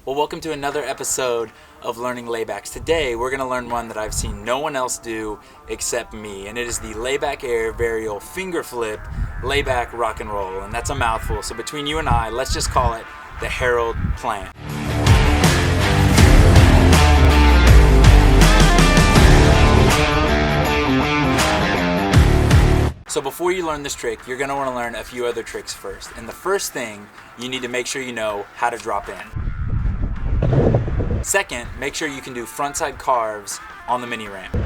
Well, welcome to another episode of Learning Laybacks. Today, we're going to learn one that I've seen no one else do except me, and it is the Layback Air Varial Fingerflip Layback Rock and Roll, and that's a mouthful. So between you and I, let's just call it the Harreld plan. So before you learn this trick, you're going to want to learn a few other tricks first. And the first thing, you need to make sure you know how to drop in. Second, make sure you can do frontside carves on the mini ramp.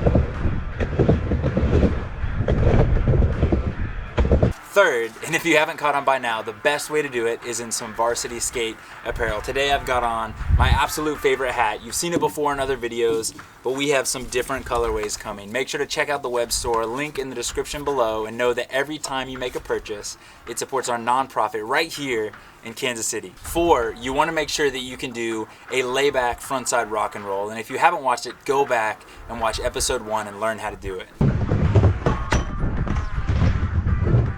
Third, and if you haven't caught on by now, the best way to do it is in some Varsity Skate apparel. Today I've got on my absolute favorite hat. You've seen it before in other videos, but we have some different colorways coming. Make sure to check out the web store, link in the description below, and know that every time you make a purchase, it supports our nonprofit right here in Kansas City. 4, you want to make sure that you can do a layback frontside rock and roll. And if you haven't watched it, go back and watch episode 1 and learn how to do it.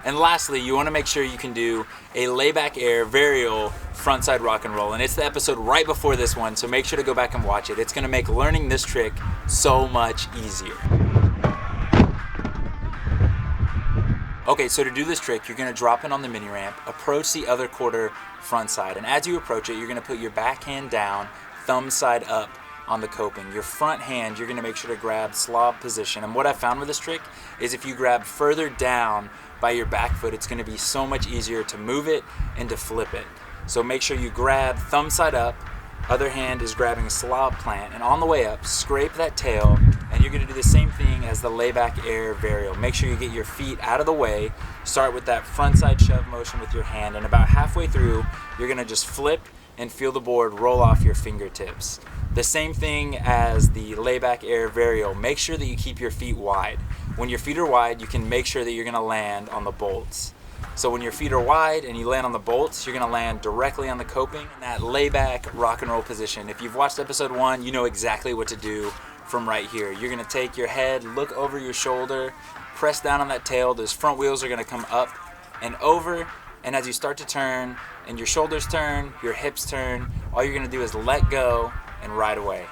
And lastly, you want to make sure you can do a Layback Air Varial frontside rock and roll. And it's the episode right before this one, so make sure to go back and watch it. It's going to make learning this trick so much easier. Okay, so to do this trick, you're going to drop in on the mini ramp, approach the other quarter frontside, and as you approach it, you're going to put your backhand down, thumb side up on the coping. Your front hand, you're going to make sure to grab slob position. And what I found with this trick is if you grab further down by your back foot, it's going to be so much easier to move it and to flip it. So make sure you grab thumb side up, other hand is grabbing a slob plant, and on the way up, scrape that tail, and you're going to do the same thing as the Layback Air Varial. Make sure you get your feet out of the way, start with that frontside shove motion with your hand, and about halfway through, you're going to just flip and feel the board roll off your fingertips. The same thing as the Layback Air Varial. Make sure that you keep your feet wide. When your feet are wide, you can make sure that you're going to land on the bolts. So when your feet are wide and you land on the bolts, you're going to land directly on the coping in that layback rock and roll position. If you've watched episode 1, you know exactly what to do from right here. You're going to take your head, look over your shoulder, press down on that tail. Those front wheels are going to come up and over. And as you start to turn and your shoulders turn, your hips turn, all you're going to do is let go and ride away.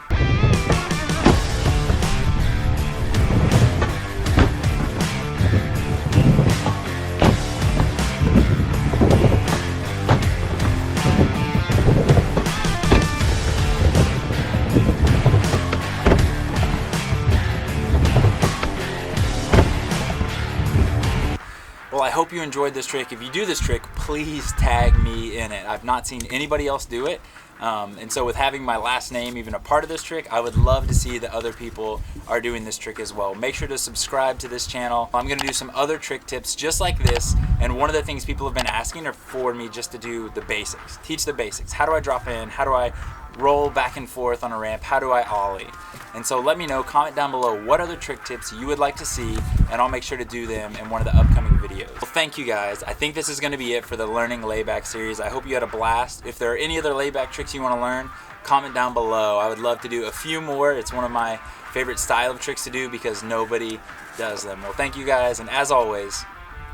Well, I hope you enjoyed this trick. If you do this trick, please tag me in it. I've not seen anybody else do it. And so with having my last name even a part of this trick, I would love to see that other people are doing this trick as well. Make sure to subscribe to this channel. I'm going to do some other trick tips just like this. And one of the things people have been asking are for me just to do the basics. Teach the basics. How do I drop in? How do I roll back and forth on a ramp? How do I ollie? And so let me know, comment down below what other trick tips you would like to see, and I'll make sure to do them in one of the upcoming videos. Well, thank you guys. I think this is going to be it for the Learning Layback series. I hope you had a blast. If there are any other layback tricks you want to learn, comment down below. I would love to do a few more. It's one of my favorite style of tricks to do because nobody does them. Well, thank you guys, and as always,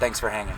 thanks for hanging.